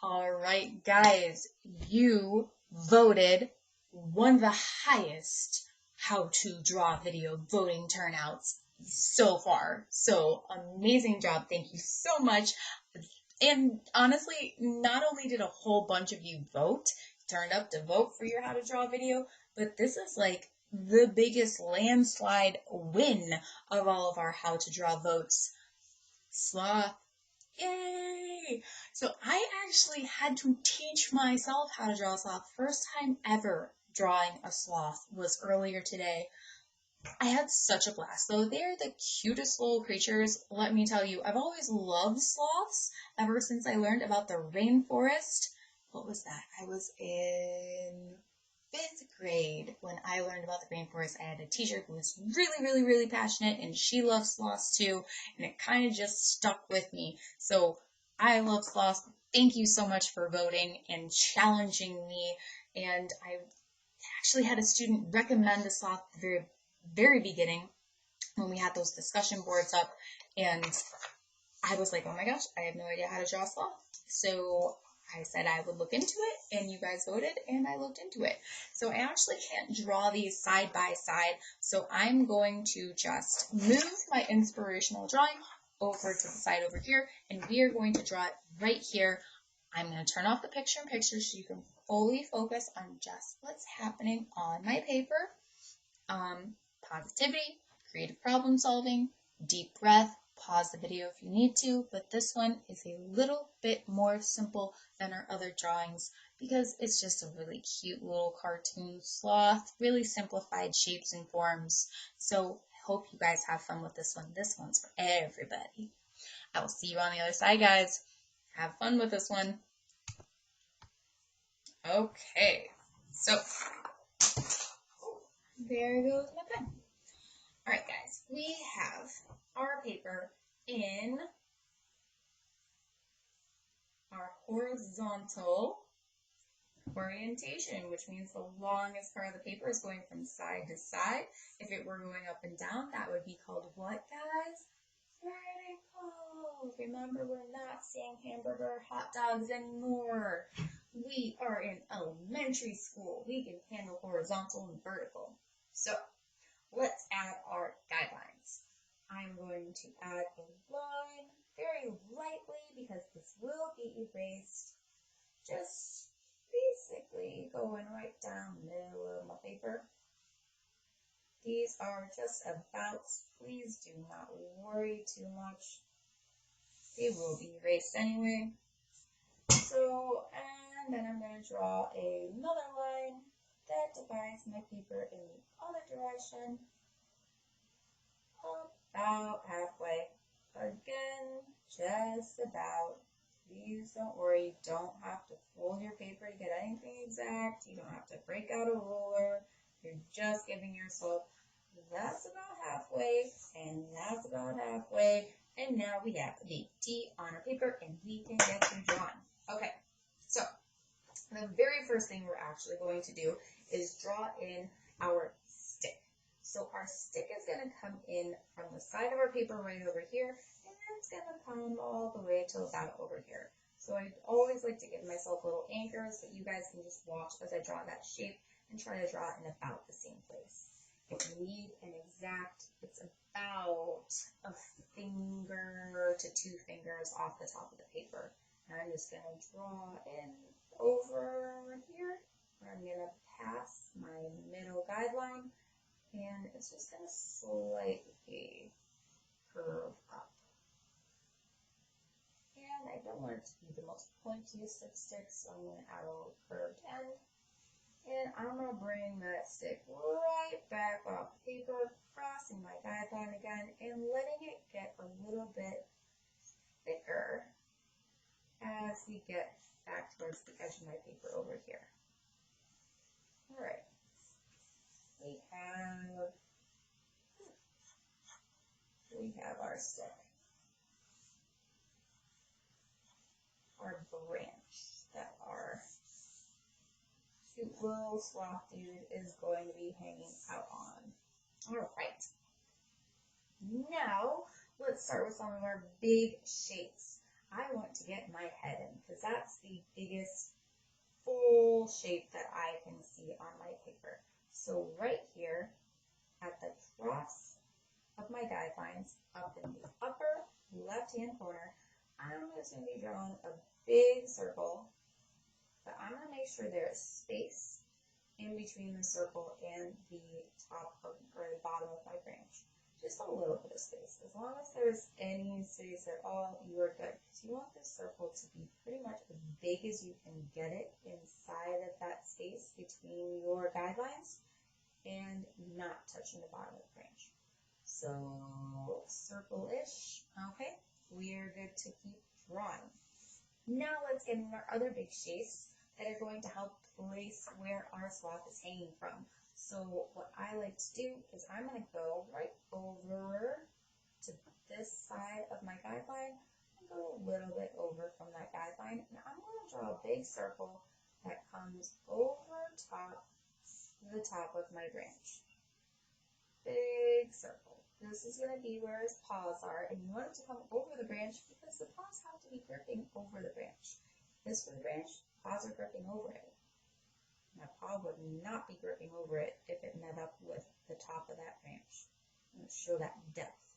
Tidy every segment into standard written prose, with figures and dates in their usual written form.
All right, guys, you voted one of the highest how to draw video voting turnouts so far. So amazing job. Thank you so much. And honestly, not only did a whole bunch of you turned up to vote for your how to draw video, but this is like the biggest landslide win of all of our how to draw votes. Sloth. Yay! So I actually had to teach myself how to draw a sloth. First time ever drawing a sloth was earlier today. I had such a blast though. They're the cutest little creatures. Let me tell you, I've always loved sloths ever since I learned about the rainforest. What was that? I was in 5th grade when I learned about the rainforest. I had a teacher who was really passionate and she loved sloths too, and it kind of just stuck with me. So I love sloths. Thank you so much for voting and challenging me. And I actually had a student recommend the sloth at the very beginning when we had those discussion boards up, and I was like, oh my gosh, I have no idea how to draw a sloth. So I said I would look into it, and you guys voted, and I looked into it. So I actually can't draw these side by side, so I'm going to just move my inspirational drawing over to the side over here, and we are going to draw it right here. I'm going to turn off the picture-in-picture so you can fully focus on just what's happening on my paper. Positivity, creative problem solving, deep breath, pause the video if you need to, but this one is a little bit more simple than our other drawings because it's just a really cute little cartoon sloth, really simplified shapes and forms. So I hope you guys have fun with this one. This one's for everybody. I will see you on the other side, guys. Have fun with this one. Okay, so there goes my pen. All right, guys, we have our paper in our horizontal orientation, which means the longest part of the paper is going from side to side. If it were going up and down, that would be called what, guys? Vertical. Remember, we're not saying hamburger hot dogs anymore. We are in elementary school. We can handle horizontal and vertical. So let's add our guidelines. I'm going to add a line very lightly because this will be erased. Just basically going right down the middle of my paper. These are just abouts. Please do not worry too much. They will be erased anyway. So, and then I'm going to draw another line that divides my paper in the other direction. About halfway. Again, just about. Please don't worry. You don't have to fold your paper to get anything exact. You don't have to break out a ruler. You're just giving yourself, that's about halfway, and that's about halfway. And now we have a big T on our paper, and we can get to drawing. Okay, so the very first thing we're actually going to do is draw in our stick. So our stick is going to come in from the side of our paper right over here, and then it's going to come all the way to about over here. So I always like to give myself little anchors that you guys can just watch as I draw that shape and try to draw it in about the same place. If you need an exact, it's about a finger to 2 fingers off the top of the paper. And I'm just going to draw in over here, where I'm going to pass my middle guideline, and it's just going to slightly curve up. And I don't want it to be the most pointiest of sticks, so I'm going to add a little curved end. And I'm going to bring that stick right back off the paper, crossing my guideline again, and letting it get a little bit thicker as we get back towards the edge of my paper over here. All right. We have our stick, our branch that our cute little sloth dude is going to be hanging out on. All right. Now, let's start with some of our big shapes. I want to get my head in because that's the biggest full shape that I can see on my paper. So right here at the cross of my guidelines, up in the upper left-hand corner, I'm just going to be drawing a big circle, but I'm going to make sure there is space in between the circle and the top of, or the bottom of my branch. Just a little bit of space. As long as there's any space at all, you are good. Because you want this circle to be pretty much as big as you can get it inside of that space between your guidelines and not touching the bottom of the branch. So, circle-ish. Okay, we are good to keep drawing. Now let's get into our other big shapes that are going to help place where our sloth is hanging from. So what I like to do is I'm going to go right over to this side of my guideline and go a little bit over from that guideline. And I'm going to draw a big circle that comes over top to the top of my branch. Big circle. This is going to be where his paws are, and you want it to come over the branch because the paws have to be gripping over the branch. This for the branch, paws are gripping over it. My paw would not be gripping over it if it met up with the top of that branch. I'm going to show that depth.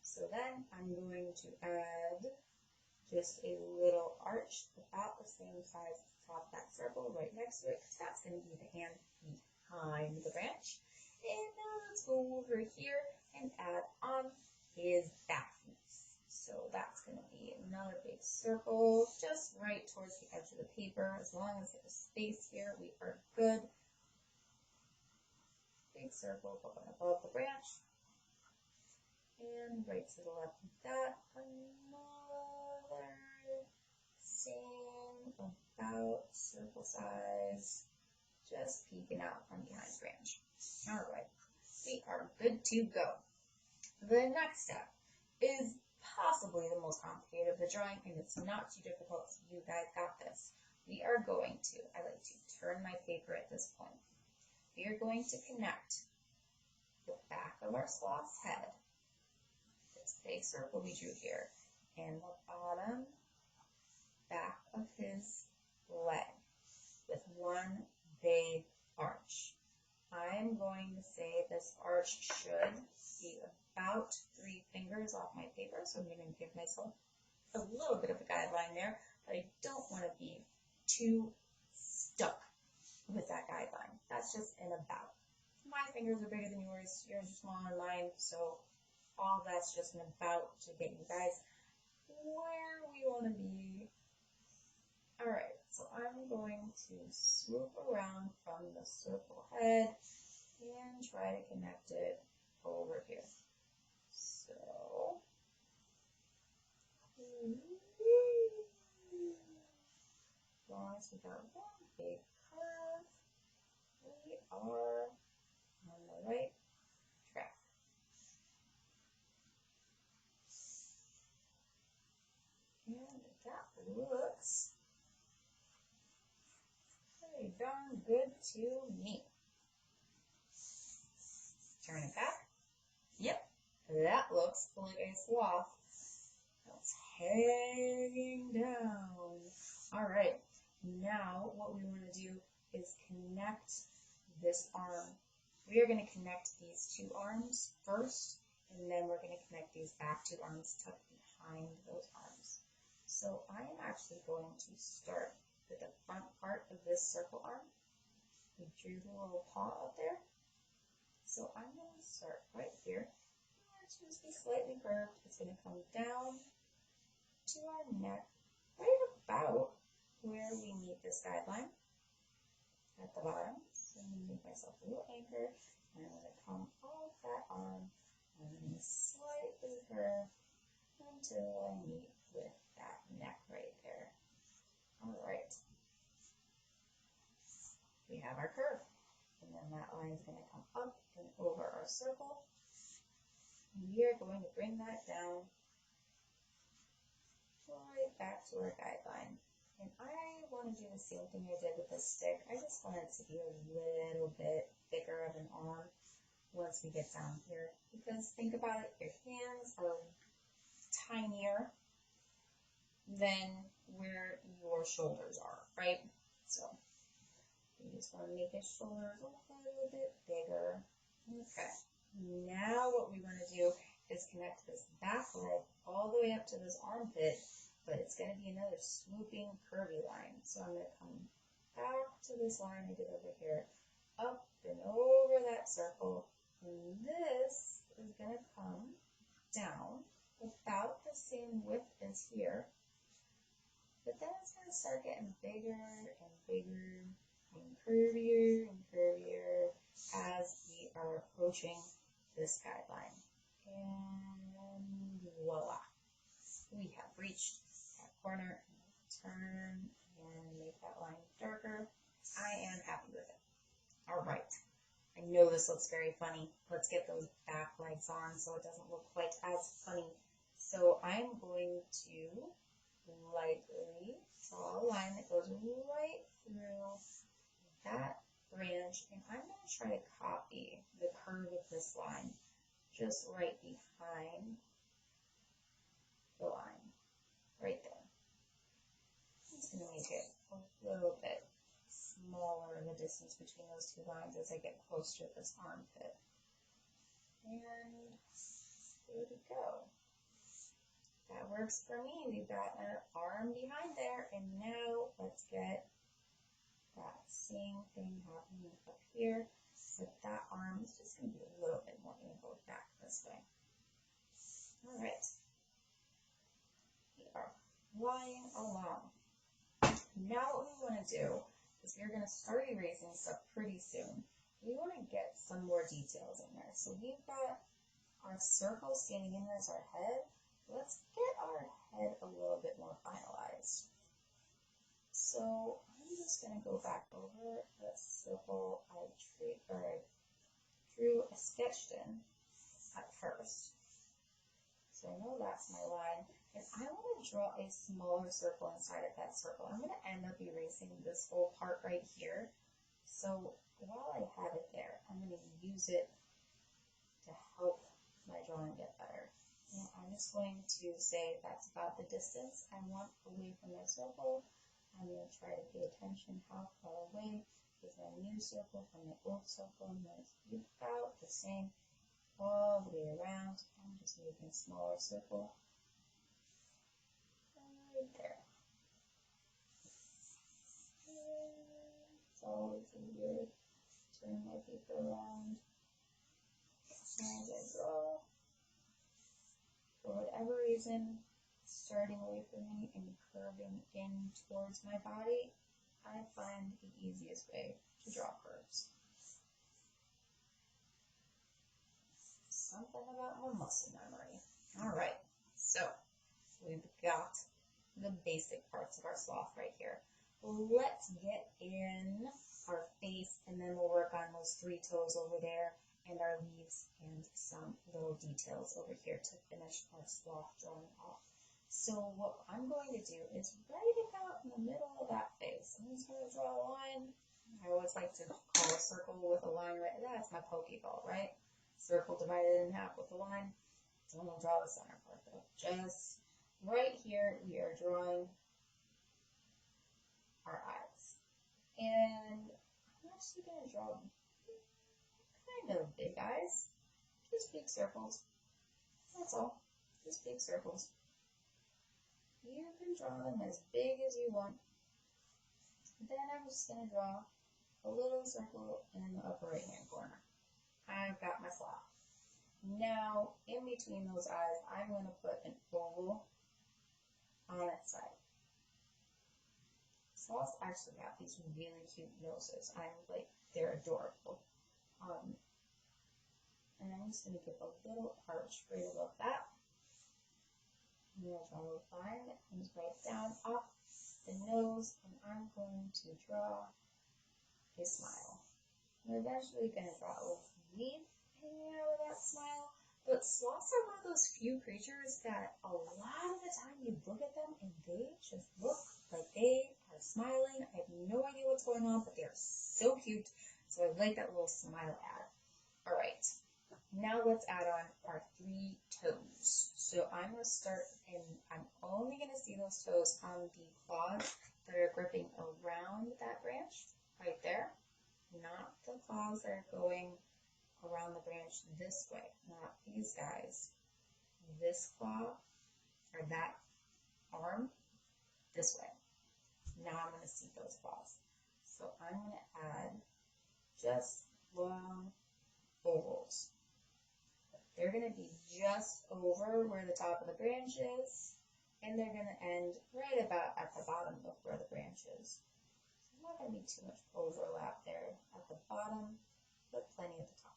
So then I'm going to add just a little arch about the same size as the top of that circle right next to it, because that's going to be the hand behind the branch. And now let's go over here and add on his back piece. So that's going to be another big circle just right towards the edge of the paper. As long as there's space here, we are good. Big circle going above the branch. And right to the left of that, another same about circle size, just peeking out from behind the branch. All right, we are good to go. The next step is possibly the most complicated of the drawing, and it's not too difficult, so you guys got this. We are going to, I like to turn my paper at this point. We are going to connect the back of our sloth's head, this big circle we drew here, and the bottom back of his leg with one big arch. I'm going to say this arch should be about 3 fingers off my paper, so I'm going to give myself a little bit of a guideline there, but I don't want to be too stuck with that guideline. That's just an about. My fingers are bigger than yours are smaller than mine, so all that's just an about to get you guys where we want to be. Alright, so I'm going to swoop around from the circle head and try to connect it over here. So, as long as we got one big curve, we are on the right track. And that looks pretty darn good to me. Turn it back. Yep, that looks like a sloth that's hanging down. All right, now what we want to do is connect this arm. We are going to connect these 2 arms first, and then we're going to connect these back 2 arms tucked behind those arms. So I am actually going to start with the front part of this circle arm. We drew the little paw up there. So I'm going to start right here. It's going to be slightly curved. It's going to come down to our neck, right about where we meet this guideline at the bottom. So I'm going to make myself a little anchor, and I'm going to come off that arm, and I'm going to slightly curve until I meet with that neck right there. All right. We have our curve, and then that line is going to come up and over our circle. And we are going to bring that down right back to our guideline. And I want to do the same thing I did with the stick. I just want it to be a little bit thicker of an arm once we get down here. Because think about it, your hands are tinier than where your shoulders are, right? So you just want to make his shoulders a little bit bigger. Okay. Now what we want to do is connect this back leg all the way up to this armpit, but it's going to be another swooping curvy line. So I'm going to come back to this line I did over here, up and over that circle, and this is going to come down about the same width as here, but then it's going to start getting bigger and bigger and curvier as we are approaching this guideline. And voila, we have reached that corner. Turn and make that line darker. I am happy with it. All right. I know this looks very funny. Let's get those back legs on so it doesn't look quite as funny. So I'm going to lightly draw a line that goes right through that branch, and I'm going to try to copy the curve of this line just right behind the line, right there. I'm just going to make it a little bit smaller in the distance between those two lines as I get closer to this armpit. And there we go. That works for me. We've got an arm behind there, and now let's get that same thing happening up here. So that arm is just going to be a little bit more angled back this way. All right. We are flying along. Now what we want to do is we're going to start erasing stuff pretty soon. We want to get some more details in there. So we've got our circle standing in as our head. Let's get our head a little bit more finalized. So I'm just going to go back over the circle I sketched in at first. So I know that's my line. And I want to draw a smaller circle inside of that circle. I'm going to end up erasing this whole part right here. So while I have it there, I'm going to use it to help my drawing get better. And I'm just going to say that's about the distance I want away from my circle. I'm going to try to pay attention how far away is my new circle from the old circle, and then it's about the same all the way around. I'm just making a smaller circle right there. And it's always easier to turn my paper around as I draw. For whatever reason, starting away from me and curving in towards my body, I find the easiest way to draw curves. Something about my muscle memory. All right, so we've got the basic parts of our sloth right here. Let's get in our face, and then we'll work on those 3 toes over there and our leaves and some little details over here to finish our sloth drawing off. So what I'm going to do is right about in the middle of that face, I'm just going to draw a line. I always like to call a circle with a line right there. That's my Pokeball, right? Circle divided in half with a line. So I'm going to draw the center part though. Just right here, we are drawing our eyes. And I'm actually going to draw kind of big eyes. Just big circles. That's all. Just big circles. You can draw them as big as you want. Then I'm just going to draw a little circle in the upper right hand corner. I've got my sloth. Now, in between those eyes, I'm going to put an oval on its side. Sloths actually have these really cute noses. They're adorable. And I'm just going to give a little arch right above that. I'm going to draw a line that comes right down off the nose, and I'm going to draw a smile. I'm eventually going to draw a little leaf hanging out of that smile. But sloths are one of those few creatures that a lot of the time you look at them and they just look like they are smiling. I have no idea what's going on, but they are so cute. So I like that little smile ad. All right. Now let's add on our 3 toes. So I'm going to start, and I'm only going to see see those toes on the claws that are gripping around that branch, right there. Not the claws that are going around the branch this way, not these guys. This claw, or that arm, this way. Now I'm going to see those claws. So I'm going to add just long ovals. They're going to be just over where the top of the branch is, and they're going to end right about at the bottom of where the branch is. So not going to be too much overlap there at the bottom, but plenty at the top.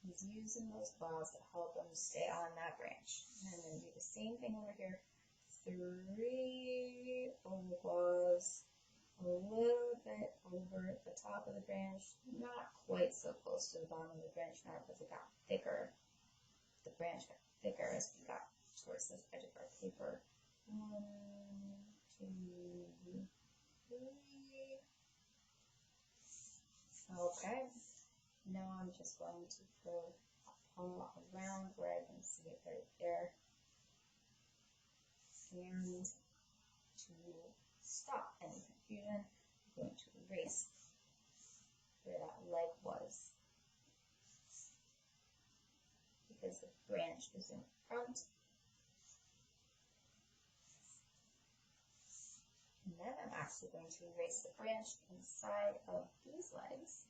He's using those claws to help him stay on that branch. And I'm going to do the same thing over here. 3 oval claws, a little bit over the top of the branch, not quite so close to the bottom of the branch now because it got thicker. The branch got thicker as we got towards this edge of our paper. 1, 2, 3. Okay. Now I'm just going to throw a paw around where I can see it right there. And to stop any confusion, I'm going to erase where that leg was. Because the branch is in front. And then I'm actually going to erase the branch inside of these legs.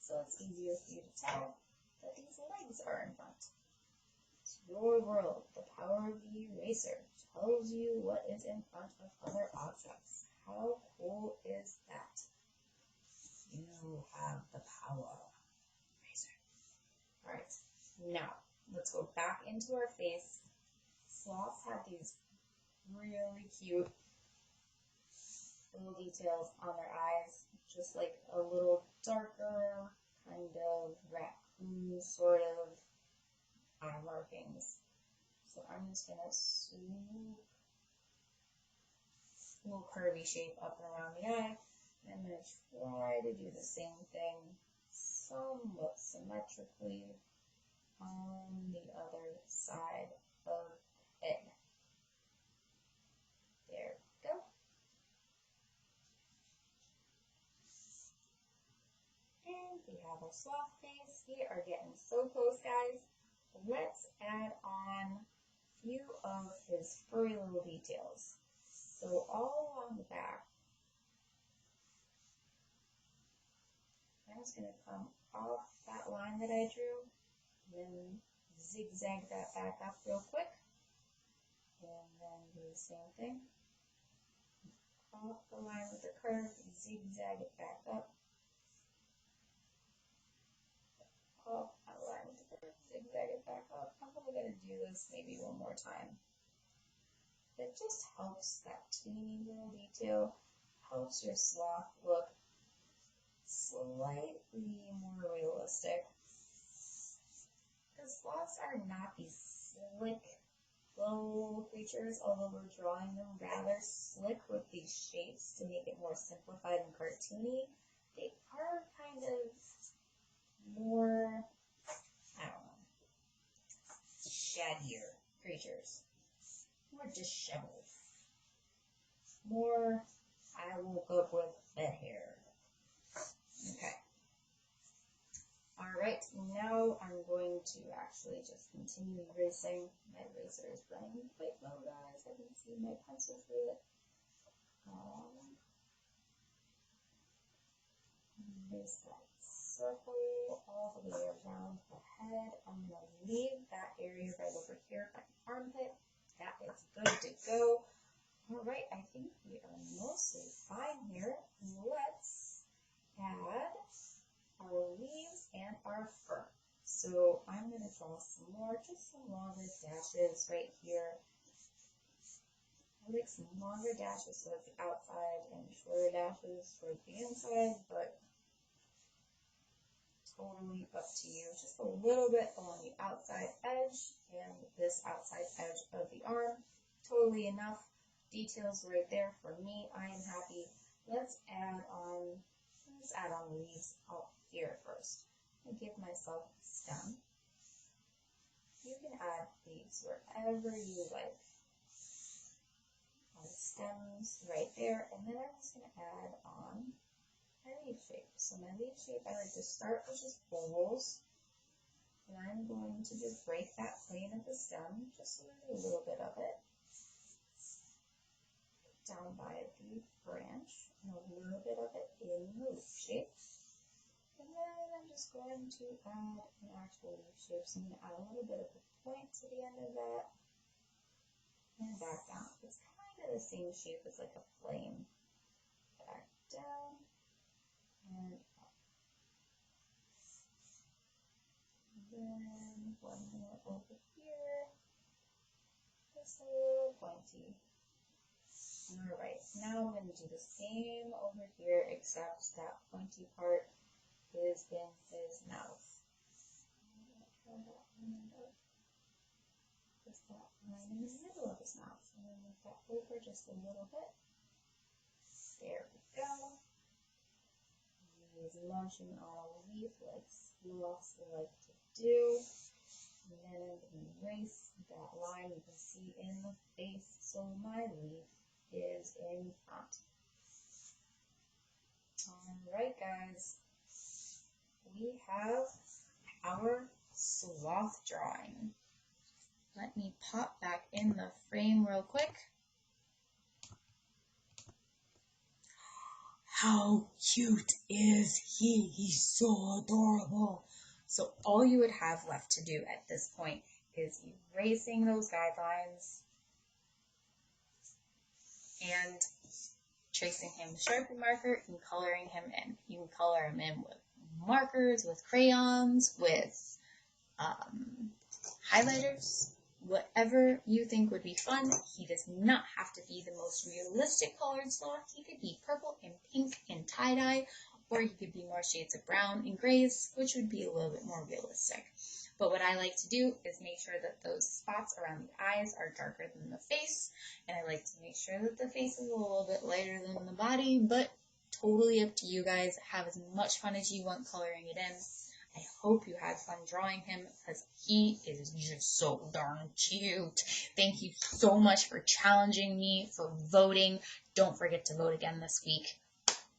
So it's easier for you to tell that these legs are in front. It's your world. The power of the eraser tells you what is in front of other objects. How cool is that? You have the power. Eraser. Alright, now let's go back into our face. Sloths have these really cute little details on their eyes, just like a little darker kind of raccoon sort of eye markings. So I'm just going to swoop a little curvy shape up and around the eye. And I'm going to try to do the same thing somewhat symmetrically on the other side of the head. There we go. And we have our sloth face. We are getting so close, guys. Let's add on a few of his furry little details. So all along the back, I'm just going to come off that line that I drew, and then zigzag that back up real quick, and then do the same thing. Off the line with the curve, zigzag it back up. Off that line with the curve, zigzag it back up. I'm probably going to do this maybe one more time. It just helps that teeny little detail, helps your sloth look slightly more realistic. Because sloths are not these slick little creatures, although we're drawing them rather slick with these shapes to make it more simplified and cartoony. They are kind of more, I don't know, shaggier creatures. More disheveled. More, I woke up with bed hair. Okay. Alright, now I'm going to actually just continue erasing. My eraser is running quite low, guys. I can see my pencil through it. Erase that circle all the way around the head. I'm going to leave that area right over here by the armpit. That is good to go. Alright, I think we are mostly fine here. Let's add our leaves and our fur. So I'm going to draw some more, just some longer dashes right here. I like some longer dashes towards the outside and shorter dashes towards the inside, but totally up to you. Just a little bit along the outside edge and this outside edge of the arm. Totally enough details right there for me. I am happy. Let's add on the leaves out here first. I give myself a stem. You can add leaves wherever you like. On the stems right there, and then I'm just going to add on my leaf shape. So my leaf shape, I like to start with just bowls, and I'm going to just break that plane of the stem, just so there's a little bit of it, down by the branch, and a little bit of it in the leaf shape. And then I'm just going to add an actual leaf shape, so I'm going to add a little bit of a point to the end of that, and back down. It's kind of the same shape as like a flame. Back down, and up. And then one more over here, just a little pointy. Alright, now I'm going to do the same over here, except that pointy part is in his mouth. I'm going to try that one up. Just that line in the middle of his mouth, and then move that over just a little bit. There we go. He's munching on a leaf like sloths like to do. And then I'm going to erase that line you can see in the face, so my leaf is in front. Alright guys, we have our sloth drawing. Let me pop back in the frame real quick. How cute is he? He's so adorable. So all you would have left to do at this point is erasing those guidelines and tracing him with Sharpie marker and coloring him in. You can color him in with markers, with crayons, with highlighters, whatever you think would be fun. He does not have to be the most realistic colored sloth. He could be purple and pink and tie-dye, or he could be more shades of brown and grays, which would be a little bit more realistic. But what I like to do is make sure that those spots around the eyes are darker than the face, and I like to make sure that the face is a little bit lighter than the body, but totally up to you guys. Have as much fun as you want coloring it in. I hope you had fun drawing him, because he is just so darn cute. Thank you so much for challenging me, for voting. Don't forget to vote again this week.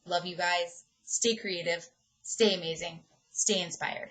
Love you guys. Stay creative. Stay amazing. Stay inspired.